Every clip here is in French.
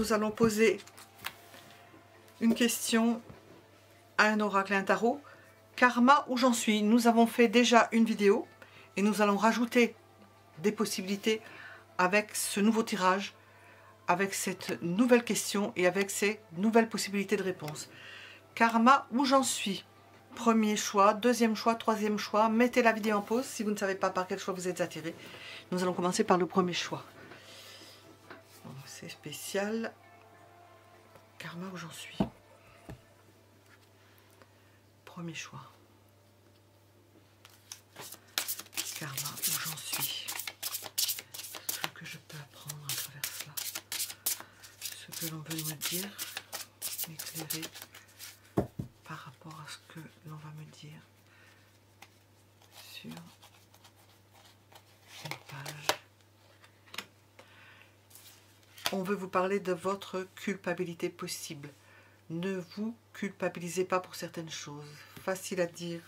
nous allons poser une question à un oracle et un tarot. Karma, où j'en suis? Nous avons fait déjà une vidéo et nous allons rajouter des possibilités avec ce nouveau tirage, avec cette nouvelle question et avec ces nouvelles possibilités de réponse. Karma, où j'en suis? Premier choix, deuxième choix, troisième choix. Mettez la vidéo en pause si vous ne savez pas par quel choix vous êtes attiré. Nous allons commencer par le premier choix. C'est spécial. Karma, où j'en suis? Premier choix. Karma, où j'en suis? Ce que je peux apprendre à travers cela. Ce que l'on veut me dire, m'éclairer par rapport à ce que l'on va me dire sur une page. On veut vous parler de votre culpabilité possible. Ne vous culpabilisez pas pour certaines choses. Facile à dire,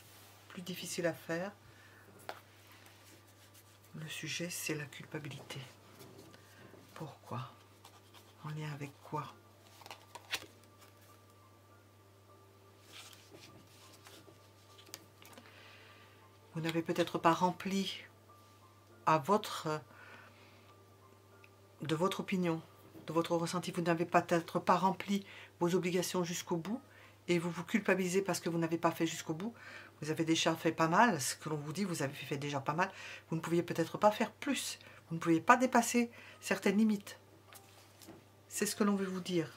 plus difficile à faire. Le sujet, c'est la culpabilité. Pourquoi? En lien avec quoi? Vous n'avez peut-être pas rempli de votre opinion, de votre ressenti, vous n'avez peut-être pas rempli vos obligations jusqu'au bout et vous vous culpabilisez parce que vous n'avez pas fait jusqu'au bout. Vous avez déjà fait pas mal, ce que l'on vous dit, vous avez fait déjà pas mal. Vous ne pouviez peut-être pas faire plus. Vous ne pouviez pas dépasser certaines limites. C'est ce que l'on veut vous dire.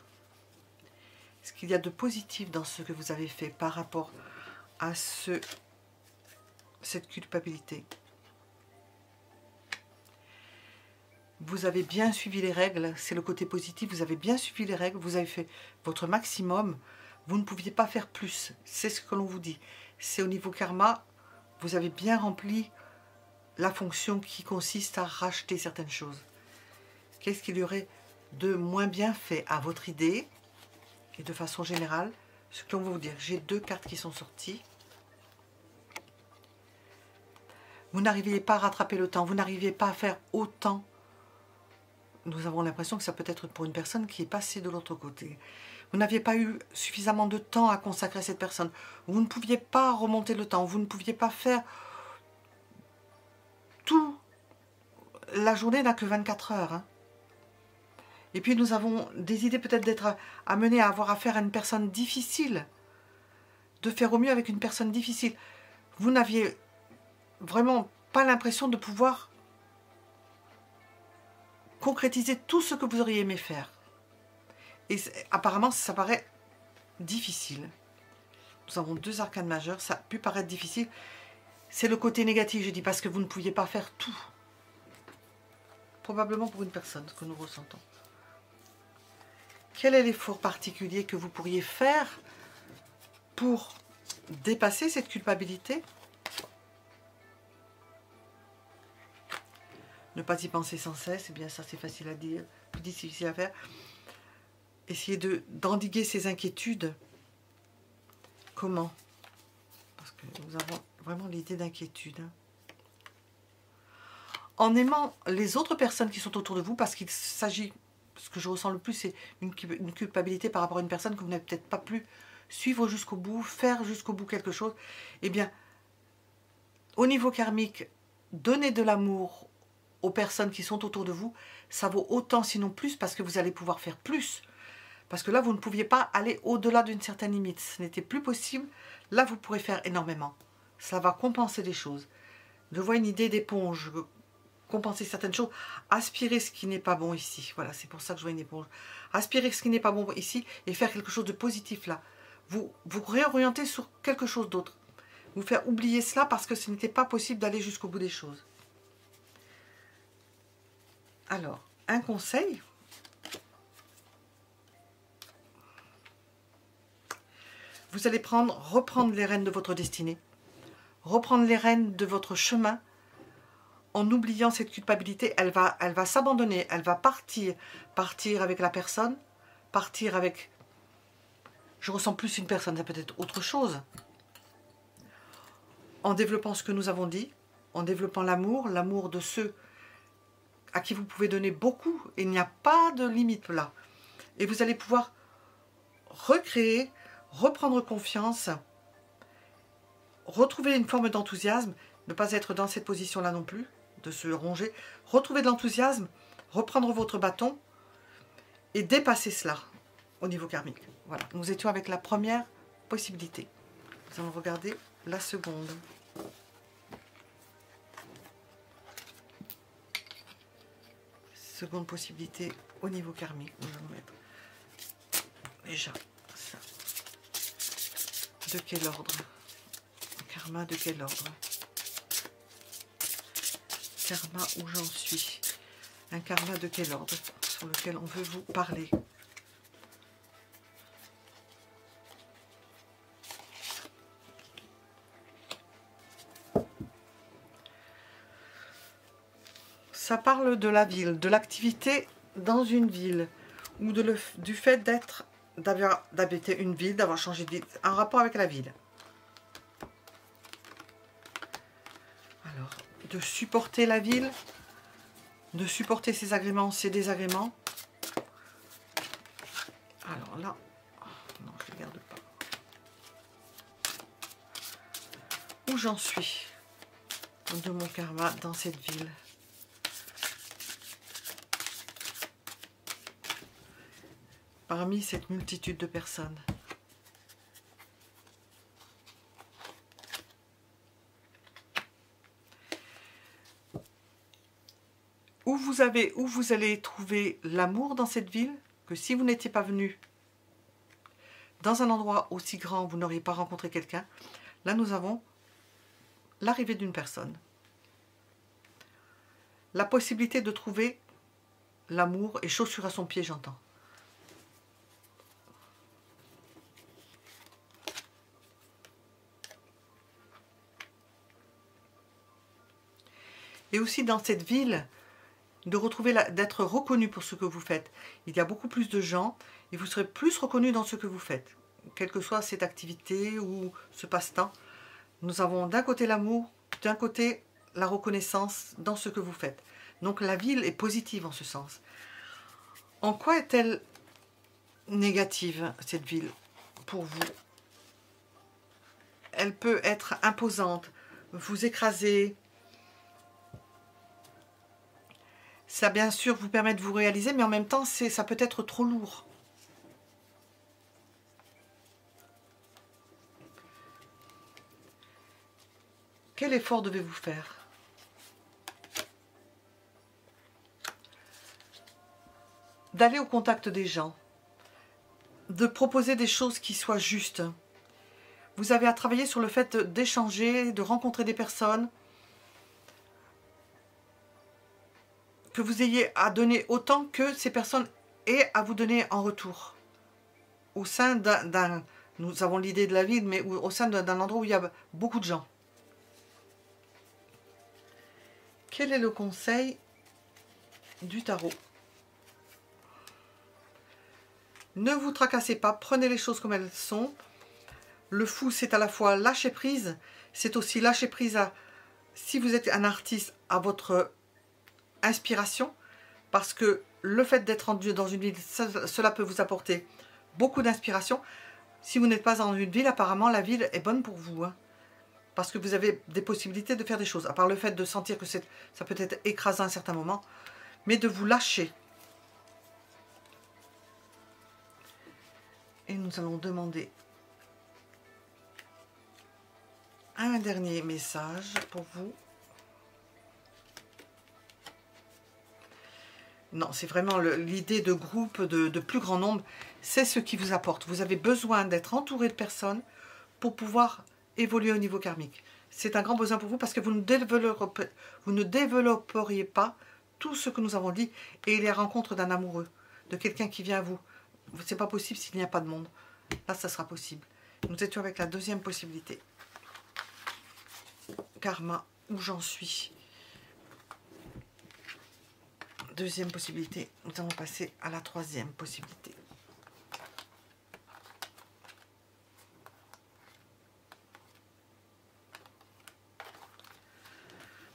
Ce qu'il y a de positif dans ce que vous avez fait par rapport à cette culpabilité. Vous avez bien suivi les règles, c'est le côté positif, vous avez bien suivi les règles, vous avez fait votre maximum, vous ne pouviez pas faire plus, c'est ce que l'on vous dit. C'est au niveau karma, vous avez bien rempli la fonction qui consiste à racheter certaines choses. Qu'est-ce qu'il y aurait de moins bien fait à votre idée? Et de façon générale, ce que l'on va vous dire, j'ai deux cartes qui sont sorties. Vous n'arriviez pas à rattraper le temps, vous n'arriviez pas à faire autant. Nous avons l'impression que ça peut être pour une personne qui est passée de l'autre côté. Vous n'aviez pas eu suffisamment de temps à consacrer à cette personne. Vous ne pouviez pas remonter le temps, vous ne pouviez pas faire tout. La journée n'a que 24 heures. Hein. Et puis nous avons des idées peut-être d'être amenés à avoir affaire à une personne difficile. De faire au mieux avec une personne difficile. Vous n'aviez vraiment pas l'impression de pouvoir concrétiser tout ce que vous auriez aimé faire. Et apparemment, ça paraît difficile. Nous avons deux arcanes majeures, ça a pu paraître difficile. C'est le côté négatif, je dis, parce que vous ne pouviez pas faire tout. Probablement pour une personne, ce que nous ressentons. Quel est l'effort particulier que vous pourriez faire pour dépasser cette culpabilité? Ne pas y penser sans cesse, eh bien ça c'est facile à dire, plus difficile à faire. Essayez d'endiguer ces inquiétudes. Comment? Parce que nous avons vraiment l'idée d'inquiétude. Hein. En aimant les autres personnes qui sont autour de vous, parce qu'il s'agit, ce que je ressens le plus, c'est une culpabilité par rapport à une personne que vous n'avez peut-être pas pu suivre jusqu'au bout, faire jusqu'au bout quelque chose. Eh bien, au niveau karmique, donnez de l'amour aux personnes qui sont autour de vous, ça vaut autant sinon plus parce que vous allez pouvoir faire plus. Parce que là, vous ne pouviez pas aller au-delà d'une certaine limite. Ce n'était plus possible. Là, vous pourrez faire énormément. Ça va compenser les choses. Je vois une idée d'éponge. Compenser certaines choses. Aspirer ce qui n'est pas bon ici. Voilà, c'est pour ça que je vois une éponge. Aspirer ce qui n'est pas bon ici et faire quelque chose de positif là. Vous réorientez sur quelque chose d'autre. Vous faire oublier cela parce que ce n'était pas possible d'aller jusqu'au bout des choses. Alors, un conseil. Vous allez reprendre les rênes de votre destinée. Reprendre les rênes de votre chemin. En oubliant cette culpabilité, elle va s'abandonner. Elle va partir. Partir avec la personne. Partir avec... Je ressens plus une personne, ça peut être autre chose. En développant ce que nous avons dit. En développant l'amour de ceux à qui vous pouvez donner beaucoup, et il n'y a pas de limite là. et vous allez pouvoir recréer, reprendre confiance, retrouver une forme d'enthousiasme, ne pas être dans cette position-là non plus, de se ronger, retrouver de l'enthousiasme, reprendre votre bâton et dépasser cela au niveau karmique. Voilà, nous étions avec la première possibilité. Nous allons regarder la seconde. Seconde possibilité au niveau karmique. Nous allons mettre déjà ça. De quel ordre? Karma de quel ordre? Karma où j'en suis. Un karma de quel ordre sur lequel on veut vous parler? Ça parle de la ville, de l'activité dans une ville, ou du fait d'habiter une ville, d'avoir changé de ville, en rapport avec la ville. Alors, de supporter la ville, de supporter ses agréments, ses désagréments. Alors là, non, je ne regarde pas. Où j'en suis de mon karma dans cette ville? Parmi cette multitude de personnes. Où vous allez trouver l'amour dans cette ville, que si vous n'étiez pas venu dans un endroit aussi grand, vous n'auriez pas rencontré quelqu'un. Là, nous avons l'arrivée d'une personne. La possibilité de trouver l'amour et chaussure à son pied, j'entends. Et aussi dans cette ville, de retrouver, d'être reconnu pour ce que vous faites. Il y a beaucoup plus de gens et vous serez plus reconnu dans ce que vous faites. Quelle que soit cette activité ou ce passe-temps, nous avons d'un côté l'amour, d'un côté la reconnaissance dans ce que vous faites. Donc la ville est positive en ce sens. En quoi est-elle négative, cette ville, pour vous? Elle peut être imposante, vous écraser. Ça, bien sûr, vous permet de vous réaliser, mais en même temps, ça peut être trop lourd. Quel effort devez-vous faire? D'aller au contact des gens, de proposer des choses qui soient justes. Vous avez à travailler sur le fait d'échanger, de rencontrer des personnes, que vous ayez à donner autant que ces personnes aient à vous donner en retour. Au sein d'un, nous avons l'idée de la ville, mais au sein d'un endroit où il y a beaucoup de gens. Quel est le conseil du tarot? Ne vous tracassez pas, prenez les choses comme elles sont. Le fou, c'est à la fois lâcher prise, c'est aussi lâcher prise à, si vous êtes un artiste, à votre inspiration, parce que le fait d'être dans une ville, cela peut vous apporter beaucoup d'inspiration. Si vous n'êtes pas dans une ville, apparemment la ville est bonne pour vous, hein, parce que vous avez des possibilités de faire des choses, à part le fait de sentir que ça peut être écrasant à un certain moment, mais de vous lâcher. Et nous allons demander un dernier message pour vous. Non, c'est vraiment l'idée de groupe, de plus grand nombre, c'est ce qui vous apporte. Vous avez besoin d'être entouré de personnes pour pouvoir évoluer au niveau karmique. C'est un grand besoin pour vous parce que vous ne développeriez pas tout ce que nous avons dit et les rencontres d'un amoureux, de quelqu'un qui vient à vous. C'est pas possible s'il n'y a pas de monde. Là, ça sera possible. Nous étions avec la deuxième possibilité. Karma, où j'en suis. Deuxième possibilité. Nous allons passer à la troisième possibilité.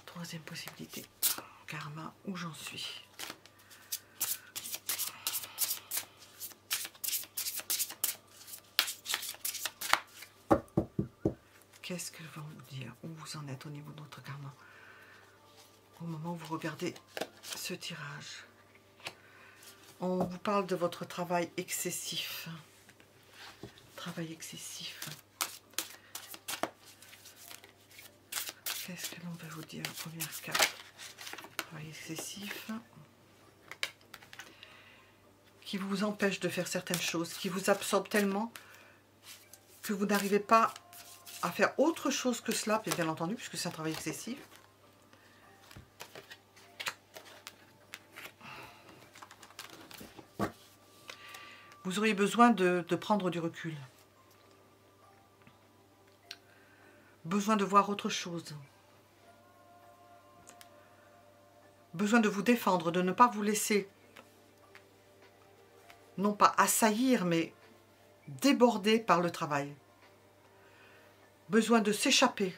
Troisième possibilité. Karma, où j'en suis. Qu'est-ce qu'elle va vous dire? Où vous en êtes au niveau de votre karma? Au moment où vous regardez ce tirage. On vous parle de votre travail excessif. Travail excessif. Qu'est-ce que l'on va vous dire? La première carte. Travail excessif. Qui vous empêche de faire certaines choses. Qui vous absorbe tellement que vous n'arrivez pas à faire autre chose que cela, bien entendu, puisque c'est un travail excessif. Vous auriez besoin de prendre du recul. Besoin de voir autre chose. Besoin de vous défendre, de ne pas vous laisser, non pas assaillir, mais déborder par le travail. Besoin de s'échapper.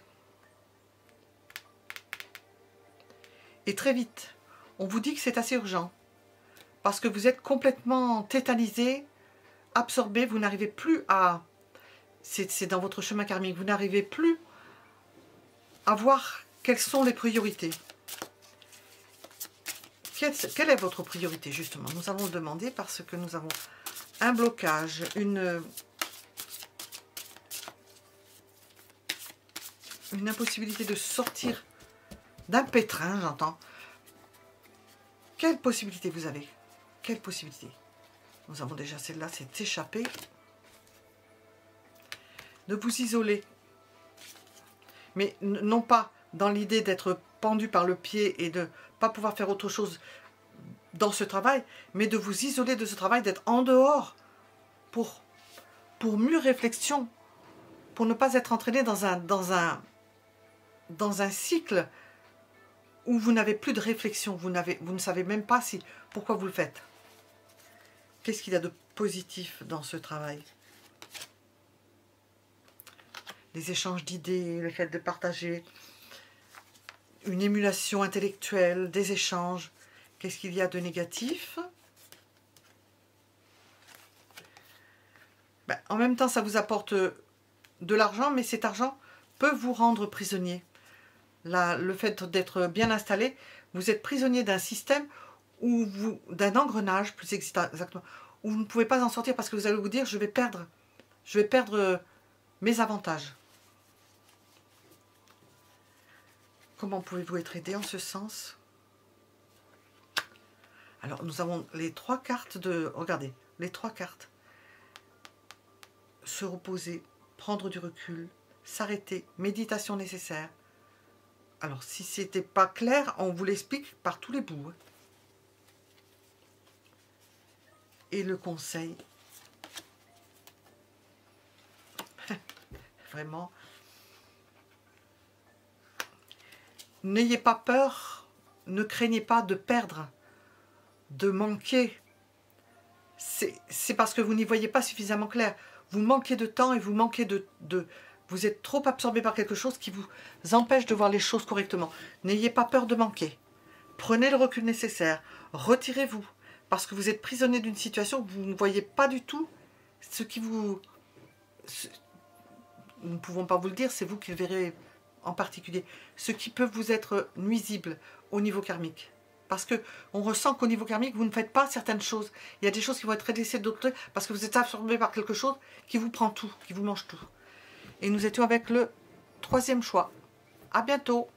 Et très vite, on vous dit que c'est assez urgent. Parce que vous êtes complètement tétanisé, absorbé, vous n'arrivez plus à... C'est dans votre chemin karmique, vous n'arrivez plus à voir quelles sont les priorités. Quelle est votre priorité, justement? Nous allons le demander parce que nous avons un blocage, une impossibilité de sortir d'un pétrin, j'entends. Quelle possibilité vous avez? Quelle possibilité? Nous avons déjà celle-là, c'est échapper. De vous isoler. Mais non pas dans l'idée d'être pendu par le pied et de ne pas pouvoir faire autre chose dans ce travail, mais de vous isoler de ce travail, d'être en dehors pour mûre réflexion, pour ne pas être entraîné dans un cycle où vous n'avez plus de réflexion, vous ne savez même pas pourquoi vous le faites. Qu'est-ce qu'il y a de positif dans ce travail? Les échanges d'idées, le fait de partager, une émulation intellectuelle, des échanges. Qu'est-ce qu'il y a de négatif? Ben, en même temps, ça vous apporte de l'argent, mais cet argent peut vous rendre prisonnier. Là, le fait d'être bien installé, vous êtes prisonnier d'un système d'un engrenage, plus exactement, où vous ne pouvez pas en sortir parce que vous allez vous dire, je vais perdre mes avantages. Comment pouvez-vous être aidé en ce sens? Alors, nous avons les trois cartes de... Regardez, les trois cartes. Se reposer, prendre du recul, s'arrêter, méditation nécessaire. Alors, si ce n'était pas clair, on vous l'explique par tous les bouts. Et le conseil. Vraiment. N'ayez pas peur, ne craignez pas de perdre, de manquer. C'est parce que vous n'y voyez pas suffisamment clair. Vous manquez de temps et vous manquez vous êtes trop absorbé par quelque chose qui vous empêche de voir les choses correctement. N'ayez pas peur de manquer. Prenez le recul nécessaire. Retirez-vous. Parce que vous êtes prisonnier d'une situation où vous ne voyez pas du tout ce qui vous... Nous ne pouvons pas vous le dire, c'est vous qui le verrez en particulier. Ce qui peut vous être nuisible au niveau karmique. Parce qu'on ressent qu'au niveau karmique, vous ne faites pas certaines choses. Il y a des choses qui vont être laissées d'autres parce que vous êtes absorbé par quelque chose qui vous prend tout, qui vous mange tout. Et nous étions avec le troisième choix. À bientôt.